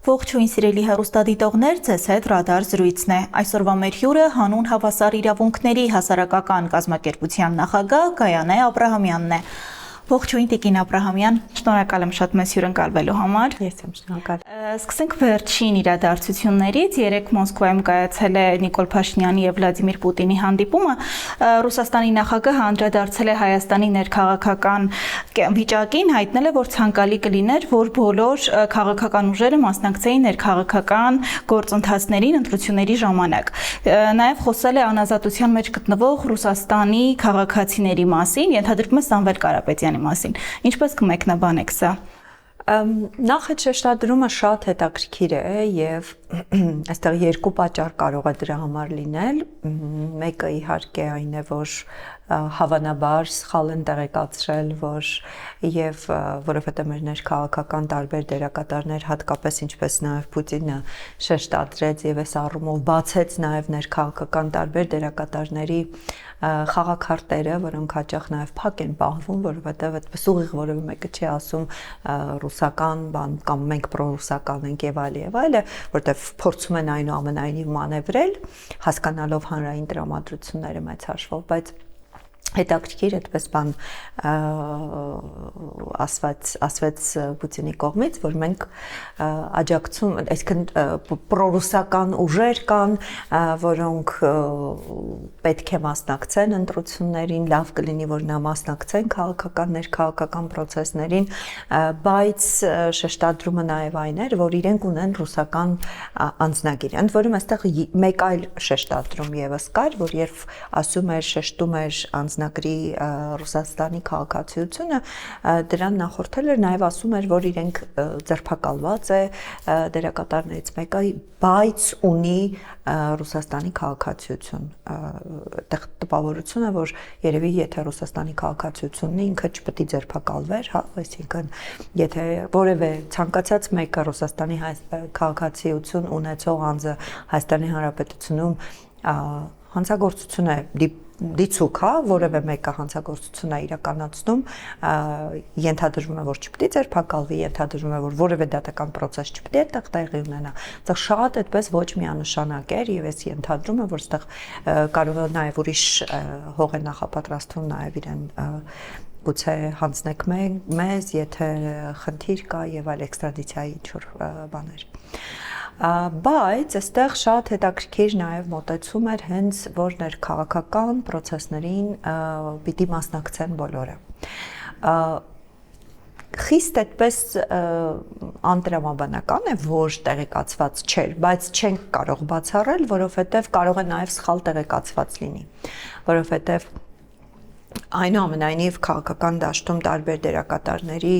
Ողջույն սիրելի հեռուստադիտողներ, ձեզ հետ Ռադար զրույցն է։ Այսօրվա մեր հյուրը հանուն հավասար իրավունքների հասարակական կազմակերպության նախագահ Գայանե Աբրահամյանն է։ Ողջույն Տիկին Աբրահամյան, շնորհակալ եմ շատ մեծ հյուրընկալվելու համար։ Ես եմ շնորհակալ։ Սկսենք վերջին իրադարձություններից։ Երեկ Մոսկվայում կայացել է Նիկոլ Փաշինյանի եւ Վլադիմիր Պուտինի հանդիպումը։ Ռուսաստանի նախագահը անդրադարձել է Հայաստանի ներքաղաքական վիճակին, հայտնել է, որ ցանկալի կլիներ, որ բոլոր քաղաքական ուժերը մասնակցեին ներքաղաքական գործընթացներին ընտրությունների ժամանակ։ Նաեւ խոսել է անազատության մեջ գտնվող Ռուսաստանի քաղաքացիների մասին, ենթադրվում է Սամվել Կարապետյանի մասին։ Ինչպես կմեկնաբանեք սա։ Նախ այդ շեշտադրումը շատ հետաքրքիր է եւ այստեղ երկու պատճառ կարող է դրա համար լինել։ Մեկը իհարկե այն է, որ հավանաբար սխալ են տեղեկացրել, որ եւ որովհետեւ մեր ներքաղաքական տարբեր դերակատարներ, հատկապես ինչպես նաեւ Պուտինը շեշտադրեց եւ այս առումով բացեց նաեւ ներքաղաքական տարբեր դերակատարների խաղաքարտերը, որոնք հաճախ նաեւ փակ են պահվում, որովհետեւ այդպես ուղիղ որևէ մեկը չի ասում ռուսական բան կամ մենք պրոռուսական ենք եւ այլը, որտեվ փորձում են այնուամենայնիվ մանևրել, հասկանալով հանրային տրամադրությունները մեծ հաշվով, բայց հետաքրքիր այդպես բան ասվեց Պուտինի կողմից, որ մենք աջակցում, այսինքն պրոռուսական ուժեր կան, որոնք պետք է մասնակցեն ընտրություններին, լավ կլինի, որ նա մասնակցեն քաղաքական ներքաղաքական process-ներին, բայց շեշտադրումը նաև այն էր, որ իրենք ունեն ռուսական անձնագիր։ Ընդ որում այստեղ մեկ այլ շեշտադրում եւս կար, որ երբ ասում էր, շեշտում էր անձնագրի Ռուսաստանի քաղաքացիությունը, դրան նախորդել էր նաև ասում էր, որ իրենք ձերբակալված է դերակատարներից մեկը, բայց ունի Ռուսաստանի քաղաքացիություն։ Այդտեղ տպավորությունը, որ երևի եթե Ռուսաստանի քաղաքացիությունն է, ինքը չպետք է ձերբակալվեր, հա, այսինքն եթե որևէ ցանկացած մեկը Ռուսաստանի քաղաքացիություն ունեցող անձը Հայաստանի Հանրապետությունում հանցագործություն է դիցուք, հա, որևէ մեկը հանցագործություն է իրականացնում, ենթադրվում է, որ չպետք է ձերբակալվի, ենթադրվում է, որ որևէ դատական process չպետք է այդտեղ տեղի ունենա։ Դա շատ այդպես ոչ միանշանակ էր եւ ես ենթադրում եմ, որ այդտեղ կարող է նաեւ ուրիշ հող է նախապատրաստվում նաեւ իրեն գուցե հանձնեք մեզ, եթե խնդիր կա եւ այլ էքստրադիցիայի ինչ-որ բաներ։ Բայց այստեղ շատ հետաքրքիր նաև մոտեցում էր հենց որ ներքաղաքական process-ներին պիտի մասնակցեն բոլորը։ Խիստ այդպես անտրամաբանական է, որ տեղեկացված չէր, բայց չենք կարող բացառել, որովհետև կարող է նաև սխալ տեղեկացված լինի, որովհետև այնուամենայնիվ քաղաքական դաշտում տարբեր դերակատարների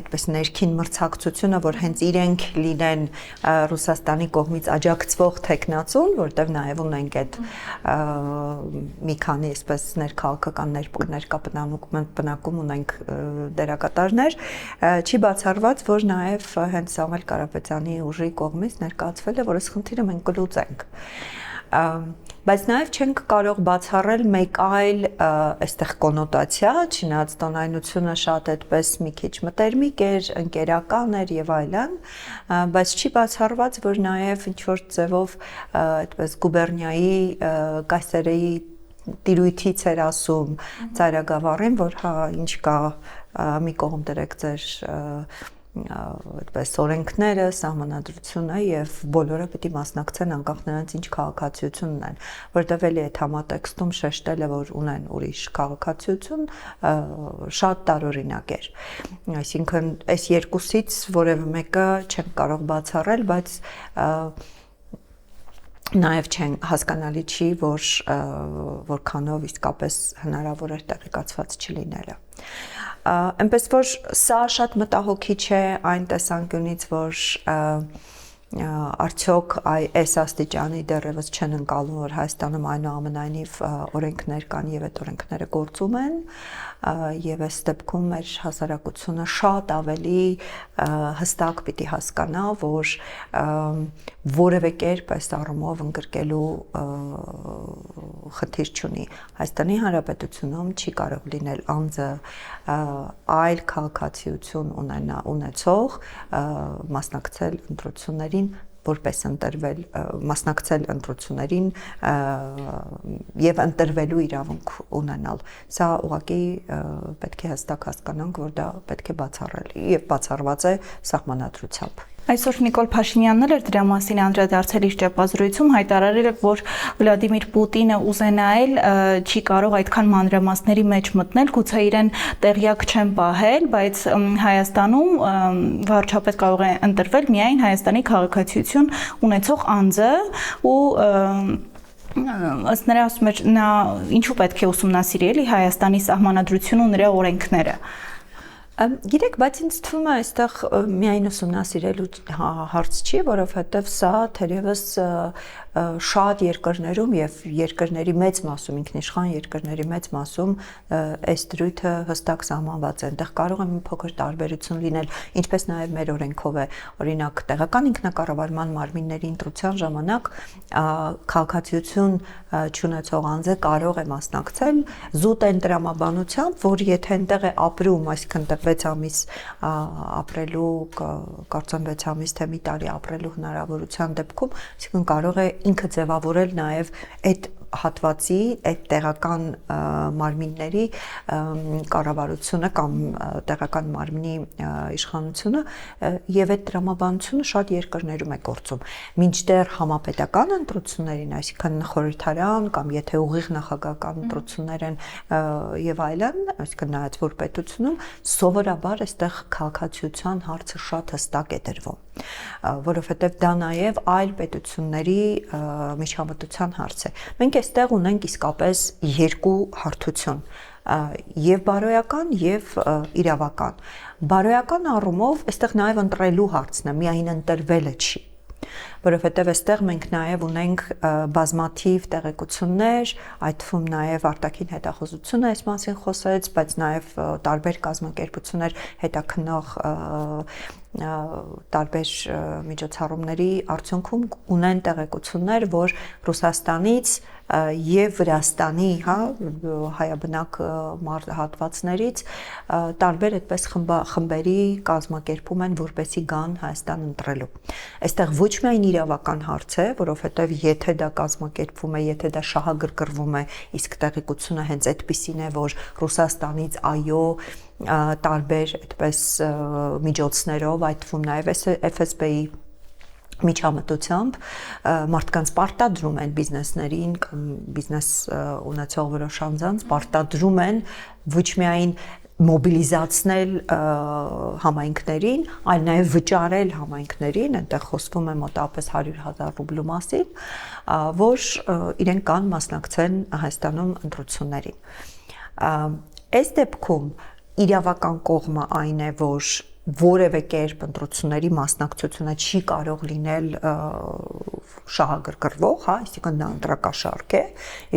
այդպես ներքին մրցակցությունը, որ հենց իրենք լինեն Ռուսաստանի կողմից աջակցվող թեկնածուն, որտեղ նաև ունենք այդ մի քանի այսպես ներքաղաքական ներկապնակում ունենք դերակատարներ, չի բացառված, որ նաև հենց Սամվել Կարապետյանի ուժի կողմից ներկայացվել է, որ այս խնդիրը մենք կլուծենք։ Բայց նաև չենք կարող բացառել մեկ այլ այստեղ կոնոտացիա, չնայած տոնայնությունը շատ այդպես մի քիչ մտերմիկ էր, ընկերական էր եւ այլն, բայց չի բացառված, որ նաև ինչ որ ձևով այդպես գուբերնիայի կայսերեի տիրույթից էր ասում ծայրագավառին, որ հա ինչ կա մի կողմ դրեք ձեր այդպես օրենքները, սահմանադրությունը եւ բոլորը պետք է մասնակցեն անկախ նրանց ինչ քաղաքացիություն ունեն, որտեղ էլի այդ համատեքստում շեշտել է, որ ունեն ուրիշ քաղաքացիություն, շատ տարօրինակ էր։ Այսինքն այս երկուսից որևէ մեկը չենք կարող բացառել, բայց նաև չեն հասկանալի չի, որ որքանով իսկապես հնարավոր էր տեղեկացված չլինելը։ Այնպես որ սա շատ մտահոգիչ է այն տեսանկյունից, որ արդյոք այս աստիճանի դեռևս չեն ընկալում, որ Հայաստանում այնուամենայնիվ օրենքներ կան եւ այդ օրենքները գործում են, եւ այս դեպքում մեր հասարակությունը շատ ավելի հստակ պիտի հասկանա, որ որևէ կերպ այս առումով ընդգրկելու խնդիր չունի։ Հայաստանի Հանրապետությունում չի կարող լինել անձը այլ քաղաքացիություն ունեցող մասնակցել ընտրություններին, որպես ընտրվել, մասնակցել ընտրություններին եւ ընտրվելու իրավունք ունենալ։ Սա ուղղակի պետք է հստակ հասկանանք, որ դա պետք է բացառել եւ բացառված է սահմանադրությամբ։ Այսօր Նիկոլ Փաշինյանն էլ դրա մասին անդրադարձել իր ճեպազրույցում, հայտարարել է, որ Վլադիմիր Պուտինը ուզենայել չի կարող այդքան մանրամասների մեջ մտնել, գուցե իրեն տեղյակ չեն պահել, բայց Հայաստանում վարչապետ կարող է ընտրվել միայն Հայաստանի քաղաքացիություն ունեցող անձը ու ըստ նրա ասում է, նա ինչու պետք է ուսումնասիրել Հայաստանի սահմանադրությունը ու նրա օրենքները։ Գիտեք, բայց ինձ թվում է այստեղ միայն ուսումնասիրելու հարց չի, որովհետև սա թերևս շատ երկրներում եւ երկրների մեծ մասում, ինքնիշխան երկրների մեծ մասում այս դրույթը հստակ սահմանված է։ Այնտեղ կարող է մի փոքր տարբերություն լինել, ինչպես նաեւ մեր օրենքով է, օրինակ տեղական ինքնակառավարման մարմինների ընտրության ժամանակ քաղաքացիություն չունեցող անձը կարող է մասնակցել զուտ այն տրամաբանությամբ, որ եթե այնտեղ է ապրում, այսինքն 6 ամիս ապրելու, կարծեմ 6 ամիս թե մի տարի ապրելու հնարավորության դեպքում, այսինքն կարող է ինքը ձևավորել նաև այդ հատվածի, այդ տեղական մարմինների կառավարությունը կամ տեղական մարմնի իշխանությունը եւ այդ տրամաբանությունը շատ երկրներում է գործում։ Մինչդեռ համապետական ընտրություններին, այսինքն խորհրդարան կամ եթե ուղիղ նախագահական ընտրություններ են եւ այլն, այսինքն նայած որ պետությունում սովորաբար այստեղ քաղաքացիության հարցը շատ հստակ է դրվում, որովհետեւ դա նաեւ այլ պետությունների միջամտության հարց է։ Մենք այստեղ ունենք իսկապես երկու հարթություն, եւ բարոյական եւ իրավական։ Բարոյական առումով այստեղ նաեւ ընտրելու հարցն է, միայն ընտրվելը չի, որովհետև այստեղ մենք նաև ունենք բազմաթիվ տեղեկություններ, այդ թվում նաև արտաքին հետախուզությունը այս մասին խոսեց, բայց նաև տարբեր կազմակերպություններ հետաքննող տարբեր միջոցառումների արդյունքում ունեն տեղեկություններ, որ Ռուսաստանից եւ Վրաստանի, հայաբնակ հատվածներից տարբեր այդպես խմբերի կազմակերպում են, որպեսի գան Հայաստան ընտրելու։ Այստեղ ոչ միայն իրավական հարց է, որովհետեւ եթե դա կազմակերպվում է, եթե դա շահագրգռվում է, իսկ տեղեկությունը հենց այդպիսին է, որ Ռուսաստանից այո տարբեր այդպես միջոցներով, այդ թվում նաև FSB-ի միջամտությամբ մարդկանց պարտադրում են բիզնեսներին կամ բիզնես ունեցող որոշ անձանց պարտադրում են ոչ միայն մոբիլիզացնել համայնքներին, այլ նաև վճարել համայնքներին, այնտեղ խոսվում է մոտավորապես 100,000 ռուբլու մասին, որ իրենք կան մասնակցեն Հայաստանում ընտրություններին։ Այս դեպքում իրավական կողմը այն է, որ որևէ կերպ ընտրությունների մասնակցությունը չի կարող լինել շահագրգռվող, այսինքն նա ընտրակաշարք է,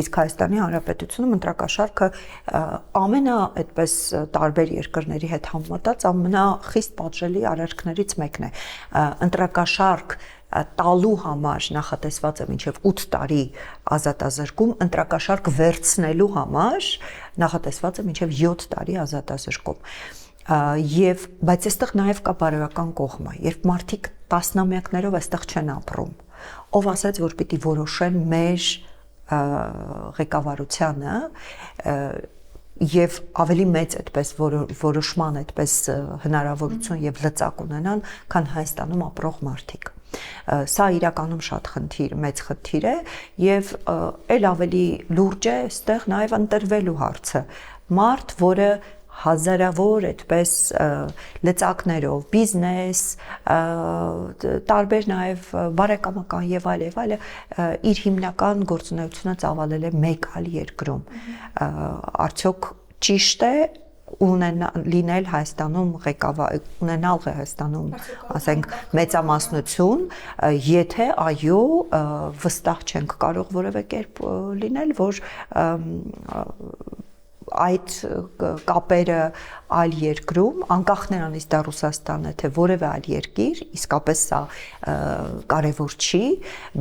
իսկ Հայաստանի Հանրապետությունում ընտրակաշարքը ամենա այդպես տարբեր երկրների հետ համեմատած ամենախիստ պատժելի արարքներից մեկն է։ Ընտրակաշարք տալու համար նախատեսված է մինչև 8 տարի ազատազրկում, ընտրակաշարք վերցնելու համար նախատեսված է մինչև 7 տարի ազատազրկում։ Բայց այստեղ նաև կա բարոյական կողմը, երբ մարդիկ տասնամյակներով այստեղ չեն ապրում, ով ասաց, որ պիտի որոշեն մեր ղեկավարությանը եւ ավելի մեծ այդպես որոշման այդպես հնարավորություն եւ լծակ ունենան, քան Հայաստանում ապրող մարդիկ։ Սա իրականում շատ մեծ խնդիր է եւ այլ ավելի լուրջ է այստեղ նաեւ ընտրվելու հարցը։ Մարդ, որը հազարավոր այդպես լծակներով, բիզնես, տարբեր նաև բարեկամական եւ այլ, իր հիմնական գործունեությունը ծավալել է մեկ այլ երկրում։ Արդյոք ճիշտ է լինել Հայաստանում ունենալ Հայաստանում, ասենք, մեծամասնություն, եթե այո վստահ չենք կարող որևէ կերպ լինել, որ այդ կապերը այլ երկրում, անկախ նրանից դա Ռուսաստանն է, թե որևէ այլ երկիր, իսկապես սա կարևոր չի,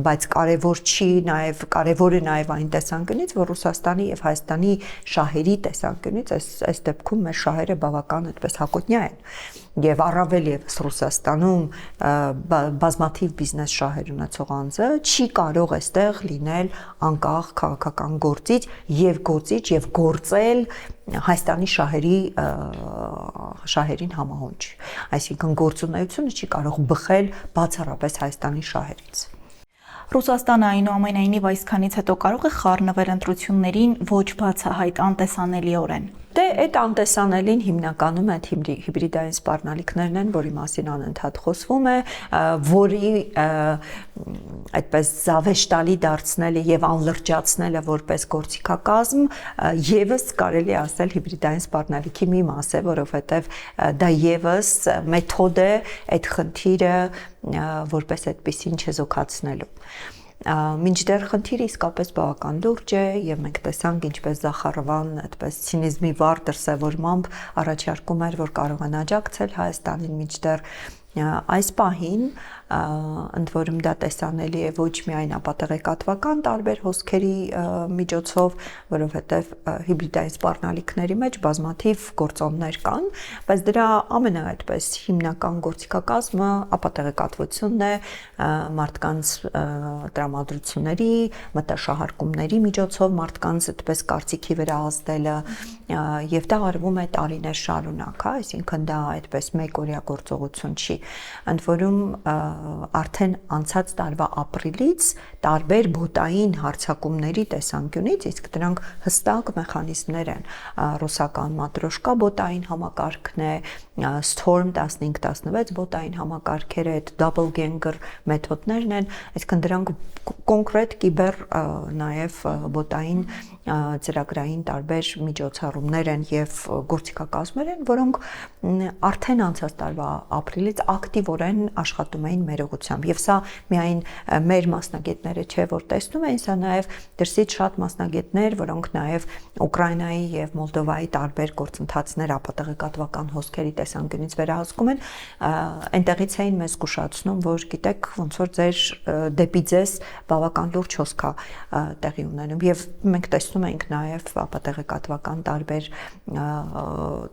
բայց կարևոր է նաև այն տեսանկյունից, որ Ռուսաստանի եւ Հայաստանի շահերի տեսանկյունից այս դեպքում մեր շահերը բավական այդպես հակոտնյա են եւ առավել եւս Ռուսաստանում բազմաթիվ բիզնես շահեր ունեցող անձը չի կարող այստեղ լինել անկախ քաղաքական գործիչ եւ գործել Հայաստանի շահերին համահունչ, այսինքն գործունեությունը չի կարող բխել բացառապես Հայաստանի շահերից։ Ռուսաստանը այնուամենայնիվ այսքանից հետո կարող է խառնվել ընտրություններին ոչ բացահայտ անտեսանելիորեն։ Դե այդ անտեսանելին հիմնականում այդ հիբրիդային սպառնալիքներն են, որի մասին անընդհատ խոսվում է, որի այդպես զավեշտալի դարձնելը եւ անլրջացնելը որպես գործիքակազմ եւս կարելի է ասել հիբրիդային սպառնալիքի մի մաս է, որովհետեւ դա եւս մեթոդ է այդ խնդիրը որպես այդպեսին չեզոքացնելու։ Մինչդեռ խնդիրը իսկապես բավական լուրջ է եւ մենք տեսանք ինչպես Զախարովան այդպես ցինիզմի վառ դրսևորմամբ առաջարկում էր, որ կարող են աջակցել Հայաստանին, մինչդեռ այս պահին ընդ որում դա տեսանելի է ոչ միայն ապատեղեկատվական տարբեր հոսքերի միջոցով, որովհետև հիբրիդային սպառնալիքների մեջ բազմաթիվ գործոններ կան, բայց դրա ամենաայդպես հիմնական գործիքակազմը ապատեղեկատվությունն է, մարդկանց տրամադրությունների, մտաշահարկումների միջոցով մարդկանց այդպես կարծիքի վրա ազդելը եւ դա արվում է տարիներ շարունակ, այսինքն դա այդպես մեկօրյա գործողություն չի, ընդ որում արդեն անցած տարվա ապրիլից տարբեր բոտային հարձակումների տեսանկյունից, իսկ դրանք հստակ մեխանիզմներ են, ռուսական Matryoshka բոտային համակարգն է, Storm 15-16 բոտային համակարգերը, այդ doppelganger մեթոդներն են, այսինքն դրանք կոնկրետ կիբեր նաև բոտային ծրագրային տարբեր միջոցառումներ են եւ գործիքակազմեր են, որոնք արդեն անցած տարվա ապրիլից ակտիվորեն աշխատում էին մեր ուղղությամբ եւ սա միայն մեր մասնագետները չէ որ տեսնում են, սա նաեւ դրսից շատ մասնագետներ, որոնք նաեւ Ուկրաինայի եւ Մոլդովայի տարբեր գործընթացներ ապատեղեկատվական հոսքերի տեսանկյունից վերահսկում են, այնտեղից էին մեզ զգուշացնում, որ գիտեք ոնց որ ձեր դեպի ձեզ բավական լուրջ հոսք է տեղի ունենում եւ մենք տեսնում ենք նաեւ ապատեղեկատվական տարբեր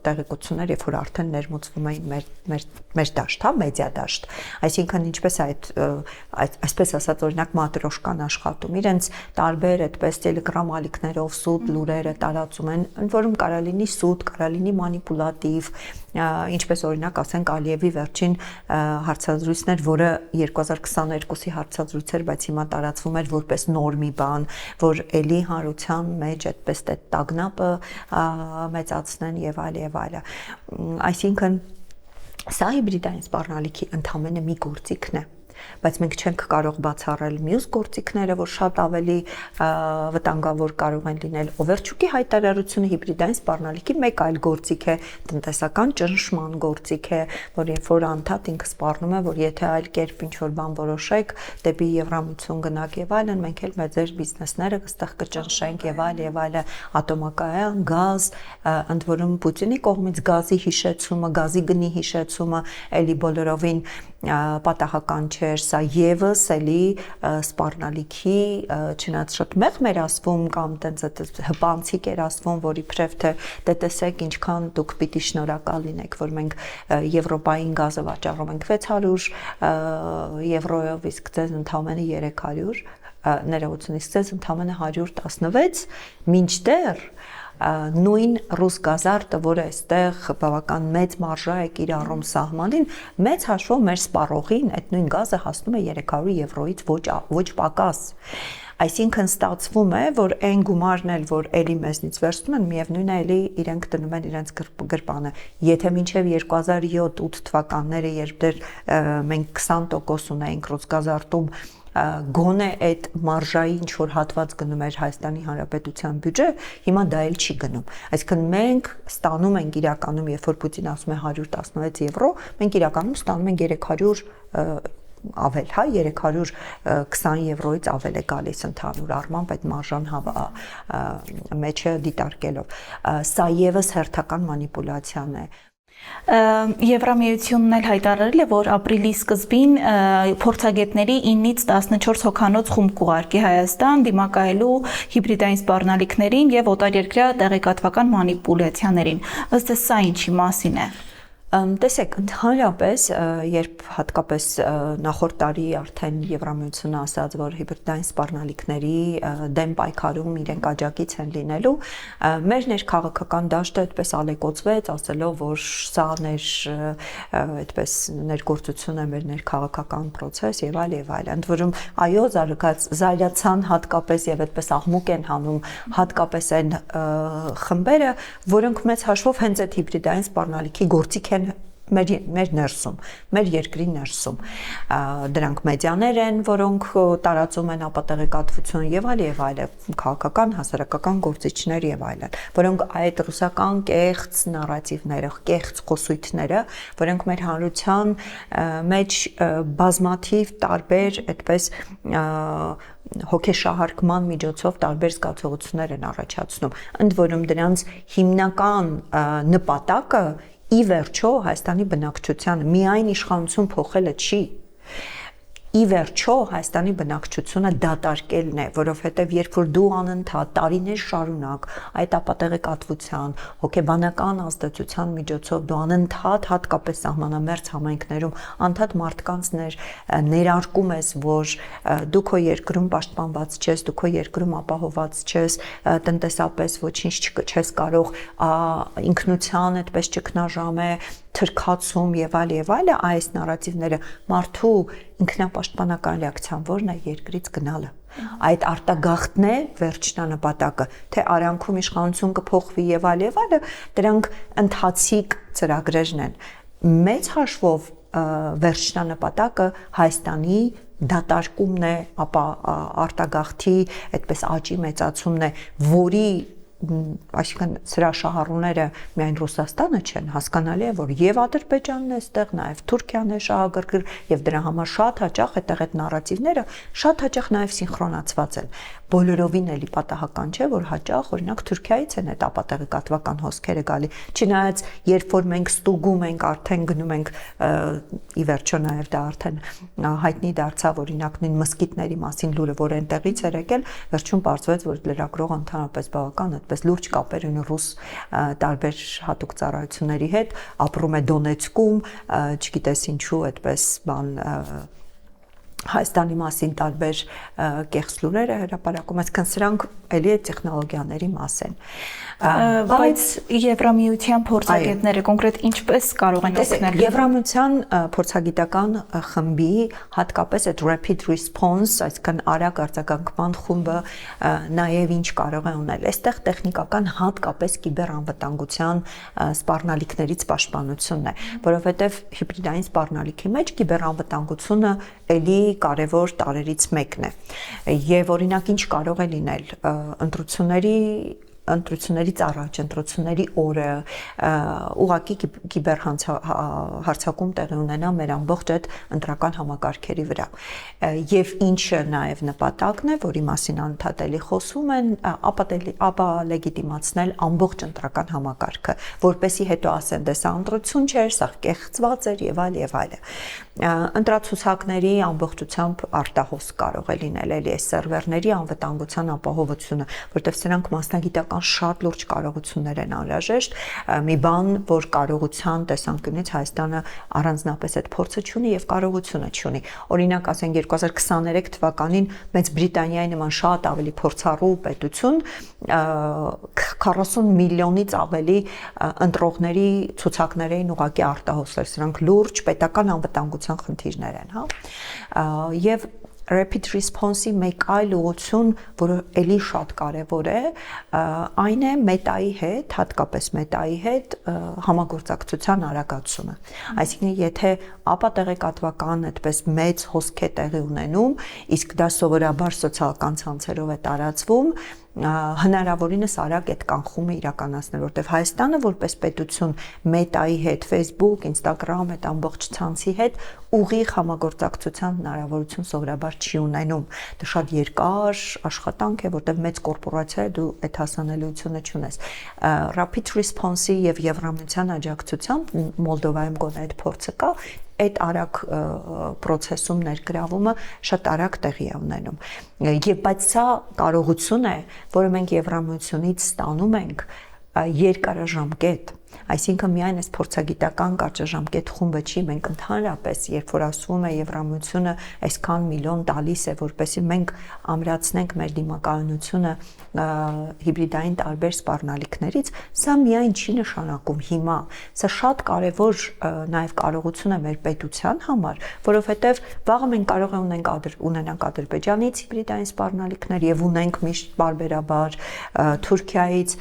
տեղեկություններ, երբ որ արդեն ներմուծվում էին մեր դաշտ, մեդիա դաշտ, այսինքն ինչպես այսպես ասած օրինակ Matryoshka-ն աշխատում, իրենց տարբեր այդպես Telegram ալիքներով սուտ լուրերը տարածում են, ընդ որում կարա լինի սուտ, կարա լինի մանիպուլատիվ, ինչպես օրինակ ասենք Ալիևի վերջին հարցազրույցներ, որը 2022-ի հարցազրույց էր, բայց հիմա տարածվում էր որպես նոր մի բան, որ էլի հանրության մեջ այդպես այդ տագնապը մեծացնեն եւ այլ, այսինքն սա հիբրիդային սպառնալիքի ընդամենը մի գործիքն է, բայց մենք չենք կարող բացառել մյուս գործիքները, որ շատ ավելի վտանգավոր կարող են լինել։ Օվերչուկի հայտարարությունը հիբրիդային սպառնալիքի մեկ այլ գործիք է, տնտեսական ճնշման գործիք է, որ երբ որ անդադ ինքը սպառնում է, որ եթե այլ կերպ ինչ-որ բան որոշեք, դեպի Եվրամիություն գնաք եւ այլն, մենք էլ մեր բիզնեսները այստեղ կճնշենք եւ այլ, ատոմակայան, գազ, ընդ որում Պուտինի կողմից գազի հիշեցումը, գազի գնի հիշեցումը էլի բոլորովին պատահական չէր, սա եւս էլի սպառնալիքի չնայած շատ մեղմ էր ասվում կամ տենց հպանցիկ էր ասվում, որ իբրև թե տեսեք ինչքան դուք պիտի շնորհակալ լինեք, որ մենք Եվրոպային գազը վաճառում ենք 600 եվրոյով, իսկ ձեզ ընդամենը 300 ներողություն, իսկ ձեզ ընդամենը 116, մինչդեռ նույն ռուս գազարտը, որը այստեղ բավական մեծ մարժա է կիրառում սահմանին, մեծ հաշվով մեր սպառողին այդ նույն գազը հասնում է 300 եվրոյից ոչ պակաս։ Այսինքն ստացվում է, որ այն գումարն էլ, որ էլի մեզնից վերցնում են, միևնույն է էլի իրենք դնում են իրենց գրպանը։ Եթե մինչև 2007-8 թվականները, երբ դեռ մենք 20% ունեինք ռուս գազարտում գոնե այդ մարժայի ինչ որ հատված գնում էր Հայաստանի Հանրապետության բյուջե, հիմա դա էլ չի գնում։ Այսինքն մենք ստանում ենք իրականում, երբ որ Պուտինը ասում է 116 եվրո, մենք իրականում ստանում ենք 300 ավել, հա 320 եվրոից ավել է գալիս ընդհանուր առմամբ այդ մարժան մեջը դիտարկելով։ Սա եւս հերթական մանիպուլյացիան է։ Եվրամիությունն էլ հայտարարել է, որ ապրիլի սկզբին փորձագետների 9-ից 14 հոգանոց խումբ կուղարկի Հայաստան դիմակայելու հիբրիդային սպառնալիքներին եւ օտարերկրյա տեղեկատվական մանիպուլյացիաներին։ Ըստ էս սա ինչի մասին է։ Տեսեք, ընդհանրապես, երբ հատկապես նախորդ տարի արդեն Եվրամիությունը ասաց, որ հիբրիդային սպառնալիքների դեմ պայքարում իրենք աջակից են լինելու, մեր ներքաղաքական դաշտը այդպես ալեկոծվեց, ասելով, որ սա այդպես ներգործություն է մեր ներքաղաքական process եւ այլ, ընդ որում այո, զարգացան հատկապես եւ այդպես աղմուկ են հանում հատկապես այն խմբերը, որոնք մեծ հաշվով հենց այդ հիբրիդային սպառնալիքի գործիք են մեր ներսում, մեր երկրի ներսում, դրանք մեդիաներ են, որոնք տարածում են ապատեղեկատվություն եւ այլ, քաղաքական, հասարակական գործիչներ եւ այլն, որոնք այդ ռուսական կեղծ նարատիվները, կեղծ խոսույթները, որոնք մեր հանրության մեջ բազմաթիվ տարբեր այդպես հոգեշահարկման միջոցով տարբեր զգացողություններ են առաջացնում, ընդ որում դրանց հիմնական նպատակը ի վերջո Հայաստանի բնակչությանը միայն իշխանություն փոխելը չի, ի վերջո Հայաստանի բնակչությունը դատարկելն է, որովհետև երբ որ դու անընդհատ տարիներ շարունակ այդ ապատեղեկատվության, հոգեբանական ազդեցության միջոցով դու անընդհատ հատկապես սահմանամերձ համայնքներում անընդհատ մարդկանց ներարկում ես, որ դու քո երկրում պաշտպանված չես, դու քո երկրում ապահովված չես, տնտեսապես ոչինչ չես կարող, ինքնության այդպես ճգնաժամ է, թրքացում եւ այլ, այս նարատիվները մարդու ինքնապաշտպանական ռեակցիան որն է երկրից գնալը։ Այդ արտագաղթն է վերջնանպատակը, թե արանքում իշխանություն կփոխվի եւ այլը, դրանք ընթացիկ ծրագրերն են։ Մեծ հաշվով վերջնանպատակը Հայաստանի դատարկումն է, ապա արտագաղթի այդպես աճի մեծացումն է, որի այսինքն սրա շահառուները միայն Ռուսաստանը չեն, հասկանալի է, որ եւ Ադրբեջանն է այստեղ, նաեւ Թուրքիան է շահագրգիռ եւ դրա համար շատ հաճախ այդտեղ այդ նարատիվները շատ հաճախ նաեւ սինխրոնացված են։ Բոլորովին էլի պատահական չէ, որ հաճախ օրինակ Թուրքիայից են այդ ապատեղեկատվական հոսքերը գալի։ Չնայած երբ որ մենք ստուգում ենք, արդեն գնում ենք ի վերջո նաեւ դա արդեն հայտնի դարձավ օրինակ նույն մսկիթների մասին լուրը, որ այնտեղից էր եկել, վերջում պարզվեց, որ լրագրողը ընդհանրապես բավական այդպես լուրջ կապեր ունի ռուս տարբեր հատուկ ծառայությունների հետ, ապրում է Դոնեցկում, չգիտես ինչու այդպես բան Հայաստանի մասին տարբեր կեղծ լուրեր է հրապարակում, այսինքն սրանք էլի է տեխնոլոգիաների մաս են։ Բայց Եվրամիության փորձագետները կոնկրետ ինչպես կարող են օգնել։ Եվրամիության փորձագիտական խմբի հատկապես այդ rapid response, այսինքն արագ արձագանքման խումբը նաև ինչ կարող է ունել։ Այստեղ տեխնիկական հատկապես կիբերանվտանգության սպառնալիքներից պաշտպանությունն է, որովհետև հիբրիդային սպառնալիքի մեջ կիբերանվտանգությունը էլի կարևոր տարերից մեկն է։ Եվ օրինակ ինչ կարող է լինել ընտրություններից առաջ, ընտրությունների օրը ուղղակի կիբերհարձակում տեղի ունենա մեր ամբողջ այդ ընտրական համակարգերի վրա։ Եվ ինչը նաև նպատակն է, որի մասին անընդհատ խոսում են, ապա լեգիտիմացնել ամբողջ ընտրական համակարգը, որպեսզի հետո ասեն, դե սա ընտրություն չէր, սա կեղծված էր եւ այլ։ Ընտրացուցակների ամբողջությամբ արտահոս կարող է լինել էլի այս սերվերների անվտանգության ապահովությունը, որտեղ սրանք մասնագիտական շատ լուրջ կարողություններ են անհրաժեշտ, մի բան, որ կարողության տեսանկյունից Հայաստանը առանձնապես այդ փորձը չունի եւ կարողությունը չունի։ Օրինակ, ասենք 2023 թվականին Մեծ Բրիտանիայի նման շատ ավելի փորձառու պետություն 40 միլիոնից ավելի ընտրողների ցուցակներ էին ուղղակի արտահոսել, սրանք լուրջ պետական անվտանգության խնդիրներ են, հա։ Եվ rapid response-ի մեկ այլ ուղղություն, որը էլի շատ կարևոր է, այն է Meta-ի հետ, հատկապես Meta-ի հետ համագործակցության արագացումը։ Այսինքն, եթե ապատեղեկատվական այդպես մեծ հոսք է տեղի ունենում, իսկ դա սովորաբար սոցիալական ցանցերով է տարածվում, հնարավորինս արագ այդ կանխումը իրականացնել, որտեղ Հայաստանը որպես պետություն Meta-ի հետ, Facebook, Instagram այդ ամբողջ ցանցի հետ ուղիղ համագործակցության հնարավորություն սովորաբար չի ունենում։ Դա շատ երկար աշխատանք է, որտեղ մեծ կորպորացիա է, դու այդ հասանելիությունը չունես։ Rapid response-ի եւ Եվրամիության աջակցությամբ Մոլդովայում գոնե այդ փորձը կա, այդ արագ process-ում ներգրավումը շատ արագ տեղի է ունենում։ Եվ բայց սա կարողություն է, որը մենք Եվրամիությունից ստանում ենք երկարաժամկետ, այսինքն միայն այս փորձագիտական կարճաժամկետ խումբը չի, մենք ընդհանրապես, երբ որ ասում է Եվրամիությունը այսքան միլիոն տալիս է, որպեսզի մենք ամրացնենք մեր դիմակայունությունը հիբրիդային տարբեր սպառնալիքներից, սա միայն չի նշանակում հիմա, սա շատ կարևոր նաև կարողություն է մեր պետության համար, որովհետև վաղը մենք կարող ունենանք Ադրբեջանից հիբրիդային սպառնալիքներ եւ ունենք միշտ բարբերաբար Թուրքիայից,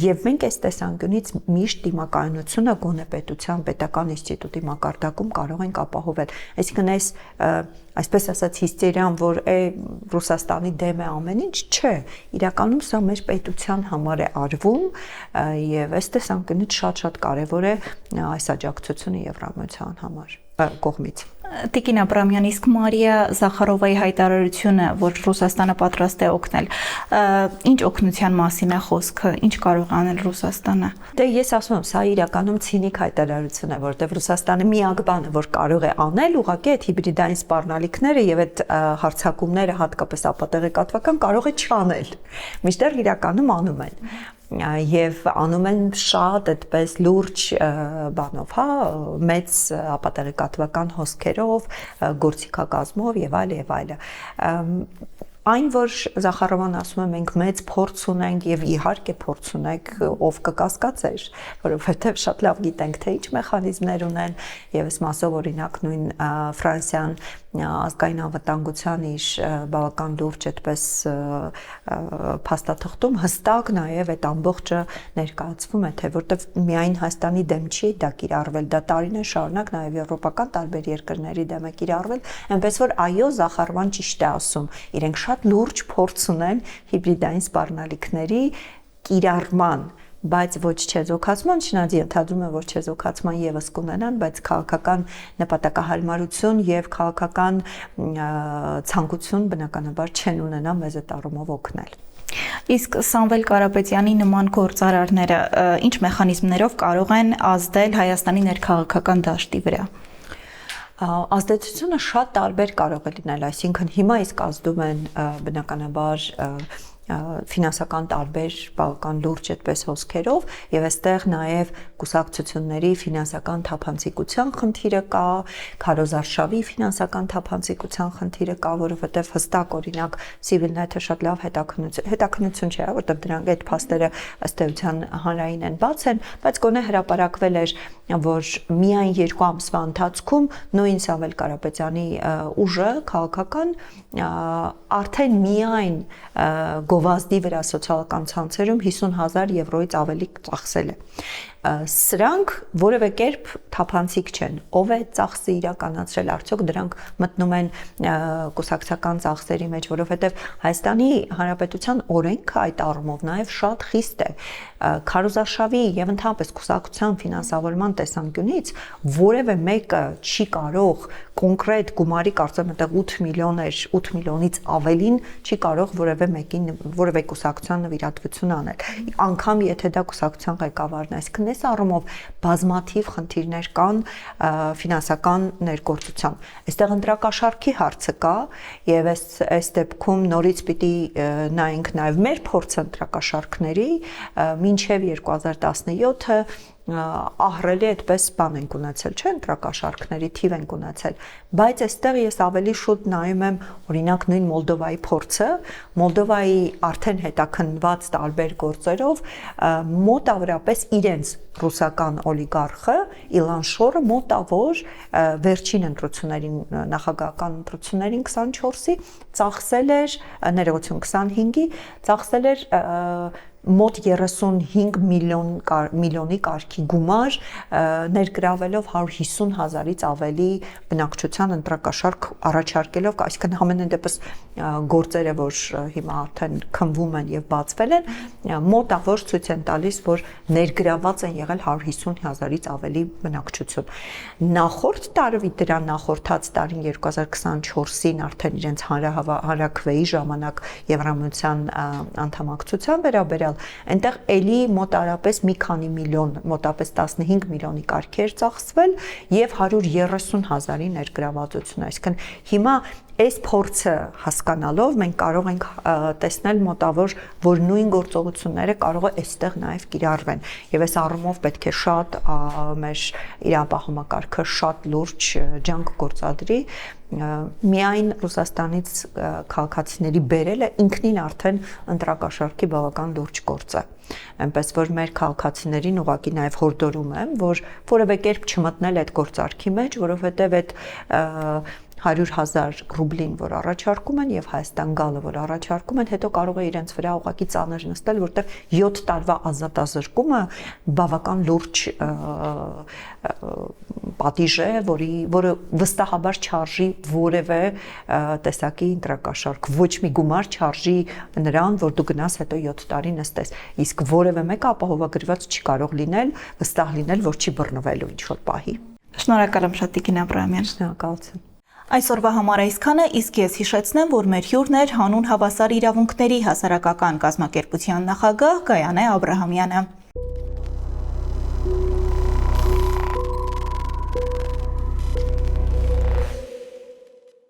եւ մենք այս տեսանկյունից միշտ դիմակայունությունը գոնե պետության պետական ինստիտուտի մակարդակում կարող ենք ապահովել։ Այսինքն այսպես ասած հիստերիան, որ Ռուսաստանի դեմ է ամեն ինչ, չէ, իրականում սա մեր պետության համար է արվում եւ այս տեսանկյունից շատ կարեւոր է այս աջակցությունը Եվրամիության համար կողմից։ Տիկին Աբրամյան, իսկ Մարիա Զախարովայի հայտարարությունը, որ Ռուսաստանը պատրաստ է օգնել, ինչ օգնության մասին է խոսքը, ինչ կարող է անել Ռուսաստանը։ Դե ես ասում եմ, սա իրականում ցինիկ հայտարարություն է, որտեղ Ռուսաստանը միակ բանը, որ կարող է անել, ուղղակի այդ հիբրիդային սպառնալիքները եւ այդ հարձակումները հատկապես ապատեղեկատվական կարող է չանել։ Միշտեր իրականում անում են։ Եվ անում են շատ այդպես լուրջ բանով, հա, մեծ ապատեղեկատվական հոսքերով, գործիքակազմով եւ այլը։ Այն, որ Զախարովան ասում է, մենք մեծ փորձ ունենք եւ իհարկե փորձ ունենք, ով կկասկածեր, որովհետեւ շատ լավ գիտենք, թե ինչ մեխանիզմներ ունեն, եւ այս մասով օրինակ նույն Ֆրանսիան ազգային անվտանգության իր բավական լուրջ այդպես փաստաթղթում հստակ նաեւ այդ ամբողջը ներկայացվում է, թե որտեվ միայն Հայաստանի դեմ չի դա կիրառվել, դա տարիներ շարունակ նաեւ եվրոպական տարբեր երկրների դեմ է կիրառվել, այնպես որ այո, Զախարովան ճիշտ է ասում, իրենք շատ լուրջ փորձ ունեն հիբրիդային սպառնալիքների կիրառման, բայց ոչ չեզոքացման, չնայած ընդհանրում է, որ չեզոքացման եւս կունենան, բայց քաղաքական նպատակահարմարություն եւ քաղաքական ցանկություն բնականաբար չեն ունենա մեզ այդ առումով օգնել։ Իսկ Սամվել Կարապետյանի նման գործարարները ինչ մեխանիզմներով կարող են ազդել Հայաստանի ներքաղաքական դաշտի վրա։ Ազդեցությունը շատ տարբեր կարող է լինել, այսինքն հիմա իսկ ազդում են բնականաբար ֆինանսական տարբեր բավական լուրջ այդպես հոսքերով եւ այստեղ նաեւ կուսակցությունների ֆինանսական թափանցիկության խնդիրը կա, քարոզարշավի ֆինանսական թափանցիկության խնդիրը կա, որովհետեւ հստակ օրինակ Civilnet-ը շատ լավ հետաքննություն չէ, որտեղ դրանք այդ փաստերը ըստ էության հանրային են բաց են, բայց գոնե հրապարակվել էր, որ միայն 2 ամսվա ընթացքում նույն Սամվել Կարապետյանի ուժը քաղաքական արդեն միայն գովազդի վրա սոցիալական ցանցերում 50,000 եվրոից ավելի ծախսել է։ Սրանք որևէ կերպ թափանցիկ չեն, ով է ծախսը իրականացրել, արդյոք դրանք մտնում են կուսակցական ծախսերի մեջ, որովհետև Հայաստանի Հանրապետության օրենքը այդ առումով նաև շատ խիստ է, քարոզարշավի եւ ընդհանրապես կուսակցության ֆինանսավորման տեսանկյունից որևէ մեկը չի կարող կոնկրետ գումարի կարծեմ այդտեղ 8 միլիոն էր, 8 միլիոնից ավելին չի կարող որևէ մեկին որևէ կուսակցության նվիրատվություն անել, անգամ եթե դա կուսակցության ղեկավարն է, այսինքն այս առումով բազմաթիվ խնդիրներ կան ֆինանսական ներգործությամբ։ Այստեղ ընտրակաշառքի հարցը կա եւ այս դեպքում նորից պիտի նայենք նաեւ մեր փորձը ընտրակաշառքների մինչեւ 2017-ը ահռելի այդպես բան ենք ունեցել, չէ՞, ընտրակաշառքների թիվ ենք ունեցել, բայց այստեղ ես ավելի շուտ նայում եմ օրինակ նույն Մոլդովայի փորձը, Մոլդովայի արդեն հետաքննված տարբեր գործերով մոտավորապես իրենց ռուսական օլիգարխը Իլան Շորը մոտավոր վերջին ընտրություններին նախագահական ընտրություններին 24-ի ծախսել էր ներողություն 25-ի ծախսել էր մոտ 35 միլիոնի կարգի գումար ներգրավելով 150,000-ից ավելի բնակչության ընտրակաշառք առաջարկելով, այսինքն համենայն դեպս գործերը, որ հիմա արդեն քննվում են եւ բացվել են, մոտավոր ցույց են տալիս, որ ներգրաված են եղել 150,000-ից ավելի բնակչություն։ Նախորդ տարի դրան նախորդած տարին 2024-ին արդեն իրենց հանրաքվեի ժամանակ Եվրամիության անդամակցության վերաբերյալ այնտեղ էլի մոտարապես մի քանի միլիոն, մոտապես 15 միլիոնի կարգեր ծախսվել եւ 130,000-ի ներգրավվածություն, այսինքն հիմա այս փորձը հասկանալով մենք կարող ենք տեսնել մոտավոր, որ նույն գործողությունները կարող է այստեղ նաև կիրառվեն եւ այս առումով պետք է շատ մեր իրավապահ շատ լուրջ ջանք գործադրի միայն Ռուսաստանից քաղաքացիների բերելը ինքնին արդեն ընտրակաշառքի բավական լուրջ գործ է։ Այնպես որ մեր քաղաքացիներին ուղղակի նաև հորդորում եմ, որ որևէ կերպ չմտնել այդ գործարքի մեջ, որովհետև այդ 100,000 ռուբլին, որ առաջարկում են եւ Հայաստան գալը, որ առաջարկում են, հետո կարող է իրենց վրա ուղղակի ծանր նստել, որտեղ 7 տարվա ազատազրկումը բավական լուրջ պատիժ է, որը վստահաբար չարժի որևէ տեսակի ընտրակաշառք, ոչ մի գումար չարժի նրան, որ դու գնաս հետո 7 տարի նստես, իսկ որևէ մեկը ապահովագրված չի կարող լինել, վստահ լինել, որ չի բռնվելու ինչ-որ պահի։ Շնորհակալ եմ շատ Տիկին Աբրահամյան։ Շնորհակալություն։ Այսօրվա համար այսքանը, իսկ ես հիշեցնեմ, որ մեր հյուրն էր հանուն հավասար իրավունքների հասարակական կազմակերպության նախագահ Գայանե Աբրահամյանը։